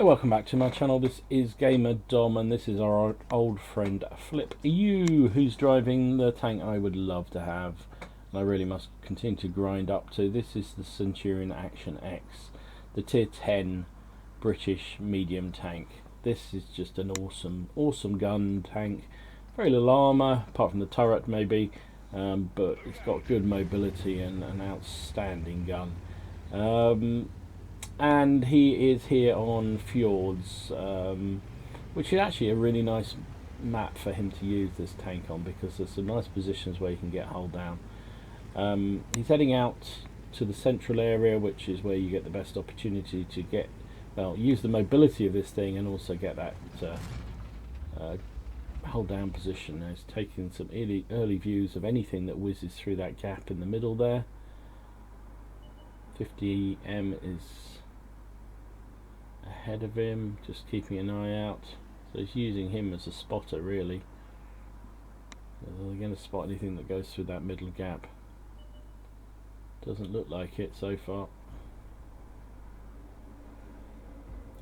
Hello, welcome back to my channel. This is Gamer Dom and this is our old friend Flip U, who's driving the tank I would love to have and I really must continue to grind up to. This is the Centurion Action X, the tier 10 British medium tank. This is just an awesome gun tank. Very little armour apart from the turret maybe, but it's got good mobility and an outstanding gun. And he is here on Fjords, which is actually a really nice map for him to use this tank on, because there's some nice positions where you can get hull down. He's heading out to the central area, which is where you get the best opportunity to get, well, use the mobility of this thing and also get that hull down position. He's taking some early views of anything that whizzes through that gap in the middle there. 50M is ahead of him, just keeping an eye out. So he's using him as a spotter really. Are they going to spot anything that goes through that middle gap? Doesn't look like it so far.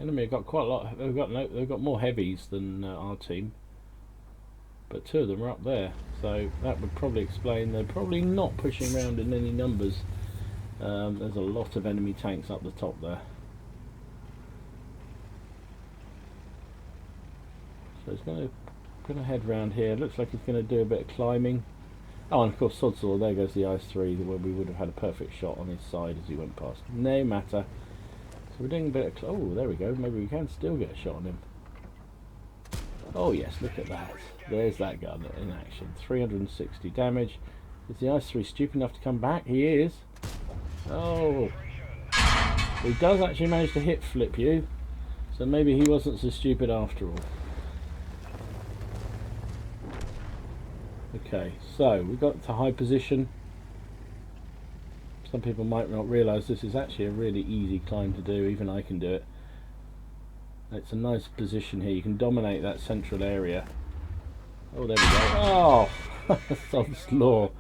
Enemy have got quite a lot. They've got more heavies than our team, but two of them are up there, so that would probably explain they're probably not pushing around in any numbers. There's a lot of enemy tanks up the top there. So he's going to head round here. Looks like he's going to do a bit of climbing. Oh, and of course, sod's law, there goes the IS-3, where we would have had a perfect shot on his side as he went past. No matter. So we're doing a bit of... oh, there we go. Maybe we can still get a shot on him. Oh yes, look at that. There's that gun in action. 360 damage. Is the IS-3 stupid enough to come back? He is. Oh, he does actually manage to hit Flip U, so maybe he wasn't so stupid after all. Okay, so we got to high position. Some people might not realise this is actually a really easy climb to do. Even I can do it. It's a nice position here. You can dominate that central area. Oh, there we go. Oh, sod's law.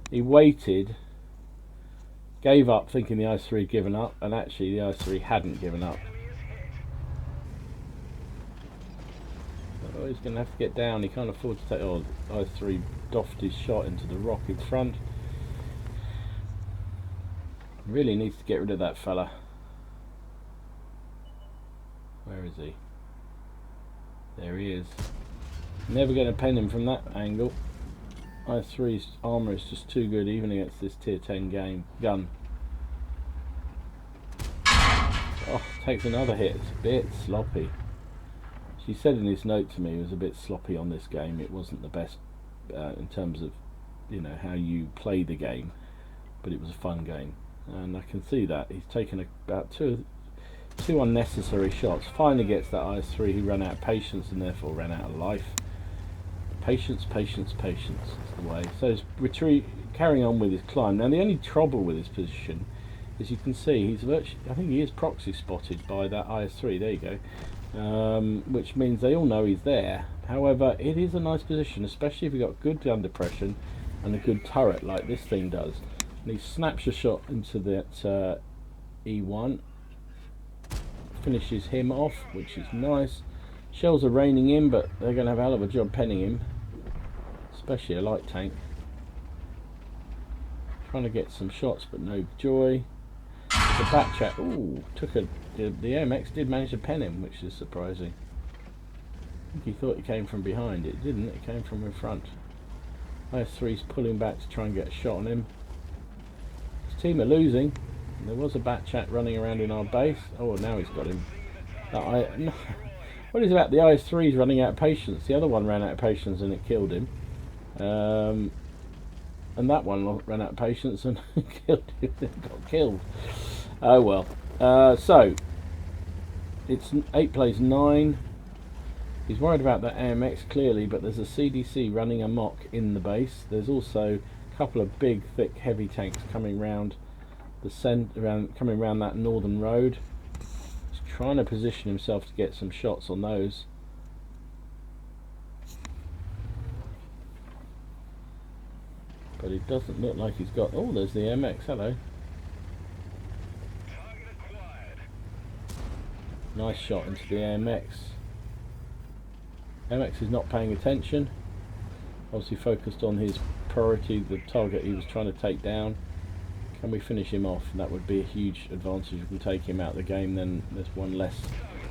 He waited, gave up thinking the IS-3 had given up, and actually the IS-3 hadn't given up. Oh, he's going to have to get down. He can't afford to take... oh, the IS-3 doffed his shot into the rock in front. Really needs to get rid of that fella. Where is he? There he is. Never going to pen him from that angle. IS-3's armour is just too good even against this tier 10 gun. Oh, takes another hit. It's a bit sloppy. She said in his note to me it was a bit sloppy on this game. It wasn't the best in terms of, you know, how you play the game, but it was a fun game, and I can see that he's taken about two unnecessary shots. Finally gets that IS-3 who ran out of patience and therefore ran out of life. Patience is the way. So he's carrying on with his climb. Now the only trouble with his position is you can see he's virtually, I think he is proxy spotted by that IS-3. There you go. Which means they all know he's there. However, it is a nice position, especially if you've got good gun depression and a good turret like this thing does. And he snaps a shot into that E1, finishes him off, which is nice. Shells are raining in, but they're going to have a hell of a job penning him, especially a light tank. Trying to get some shots, but no joy. The back chat, ooh, the AMX did manage to pen him, which is surprising. I think he thought it came from behind. It didn't, it came from in front. IS-3's pulling back to try and get a shot on him. His team are losing. There was a bat chat running around in our base. Oh, now he's got him. No. What is it about the IS-3's running out of patience? The other one ran out of patience and it killed him. And that one ran out of patience and killed him. Got killed. Oh well. So it's 8 plays 9. He's worried about that AMX clearly, but there's a CDC running amok in the base. There's also a couple of big, thick, heavy tanks coming round coming around that northern road. He's trying to position himself to get some shots on those. But it doesn't look like he's got... oh, there's the MX, hello. Nice shot into the AMX. AMX is not paying attention. Obviously focused on his priority, the target he was trying to take down. Can we finish him off? That would be a huge advantage. We can take him out of the game, then there's one less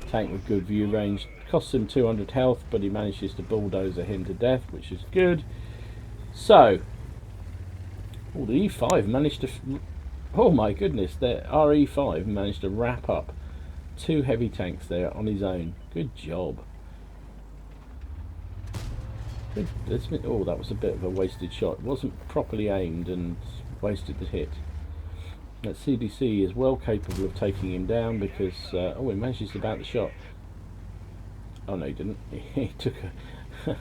tank with good view range. Costs him 200 health, but he manages to bulldozer him to death, which is good. So, oh, the E5 managed to... Oh my goodness, our E5 managed to wrap up 2 heavy tanks there on his own. Good job. Oh, that was a bit of a wasted shot. It wasn't properly aimed and wasted the hit. That CDC is well capable of taking him down because... oh, he manages to bounce the shot. Oh no, he didn't. He took a...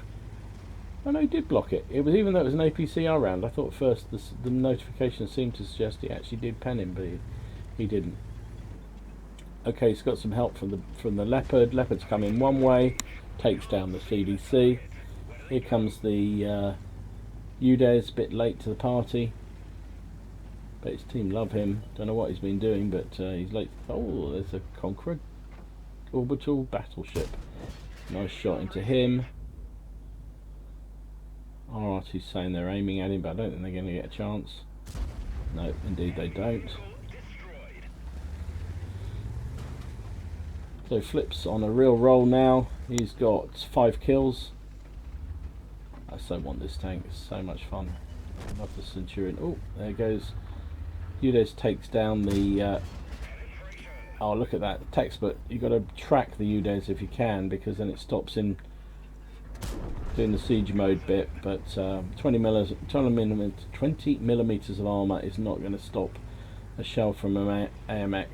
Oh no, he did block it. It was, even though it was an APCR round, I thought at first the notification seemed to suggest he actually did pen him, but he didn't. Okay, he's got some help from the Leopard. Leopard's come in one way, takes down the CDC. Here comes the UDES, a bit late to the party. But his team love him. Don't know what he's been doing, but he's late. Oh, there's a Conqueror orbital battleship. Nice shot into him. RRT's saying they're aiming at him, but I don't think they're going to get a chance. No, indeed they don't. So Flip's on a real roll now. He's got 5 kills. I so want this tank. It's so much fun. I love the Centurion. Oh, there goes. UDES takes down the... oh, look at that textbook. You've got to track the UDES if you can, because then it stops in doing the siege mode bit. But 20 millimeters of armor is not going to stop a shell from an AMX.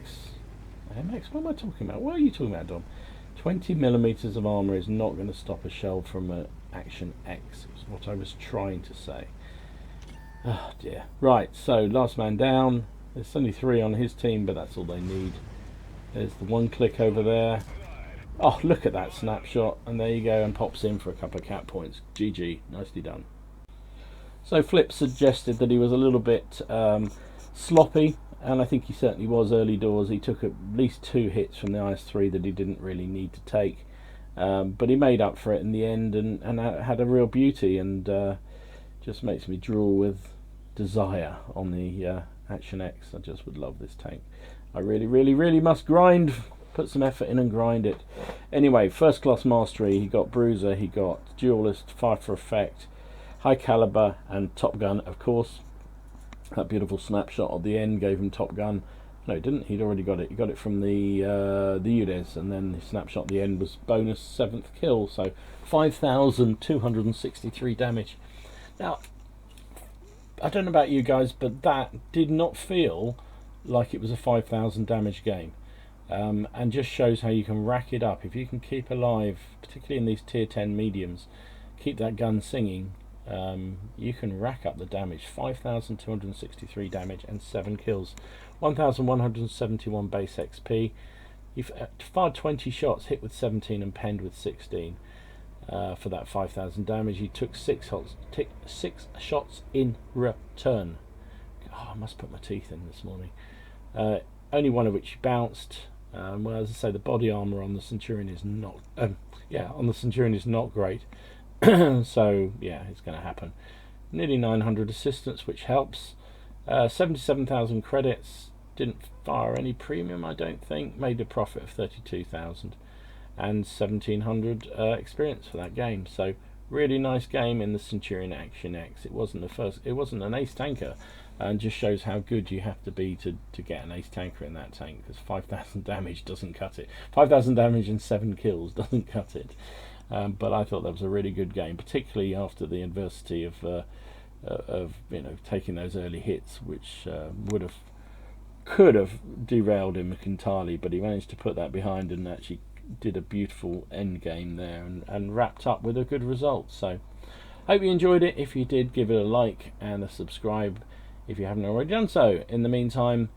AMX? What am I talking about? What are you talking about, Dom? 20 millimeters of armor is not going to stop a shell from an Action X. Is what I was trying to say. Oh dear. Right, so last man down. There's only 3 on his team, but that's all they need. There's the one click over there. Oh, look at that snapshot, and there you go, and pops in for a couple of cat points. GG, nicely done. So Flip suggested that he was a little bit sloppy, and I think he certainly was early doors. He took at least 2 hits from the IS-3 that he didn't really need to take, but he made up for it in the end, and had a real beauty, and just makes me drool with desire on the Action X. I just would love this tank. I really, really, really must grind. Put some effort in and grind it. Anyway, first class mastery. He got Bruiser, he got Duelist, Fire for Effect, High Caliber, and Top Gun, of course. That beautiful snapshot at the end gave him Top Gun. No, he didn't. He'd already got it. He got it from the UDES, and then the snapshot at the end was bonus 7th kill. So 5,263 damage. Now, I don't know about you guys, but that did not feel like it was a 5,000 damage game. And just shows how you can rack it up. If you can keep alive, particularly in these tier 10 mediums, keep that gun singing, you can rack up the damage. 5,263 damage and 7 kills. 1,171 base XP. You've fired 20 shots, hit with 17 and penned with 16 for that 5,000 damage. He took 6 shots in return. Oh, I must put my teeth in this morning. Only one of which bounced. Well, as I say, the body armor on the Centurion is not. On the Centurion is not great. So yeah, it's going to happen. Nearly 900 assistance, which helps. 77,000 credits. Didn't fire any premium, I don't think. Made a profit of 32,000, and 1,700 experience for that game. So really nice game in the Centurion Action X. It wasn't the first. It wasn't an ace tanker. And just shows how good you have to be to get an ace tanker in that tank, because 5,000 damage doesn't cut it. 5,000 damage and 7 kills doesn't cut it. But I thought that was a really good game, particularly after the adversity of taking those early hits, which could have derailed him entirely. But he managed to put that behind and actually did a beautiful end game there, and wrapped up with a good result. So hope you enjoyed it. If you did, give it a like and a subscribe if you haven't already done so. In the meantime,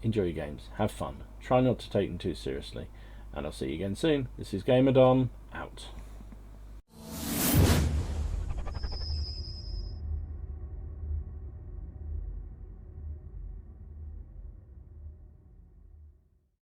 enjoy your games, have fun, try not to take them too seriously, and I'll see you again soon. This is Gamer Dom,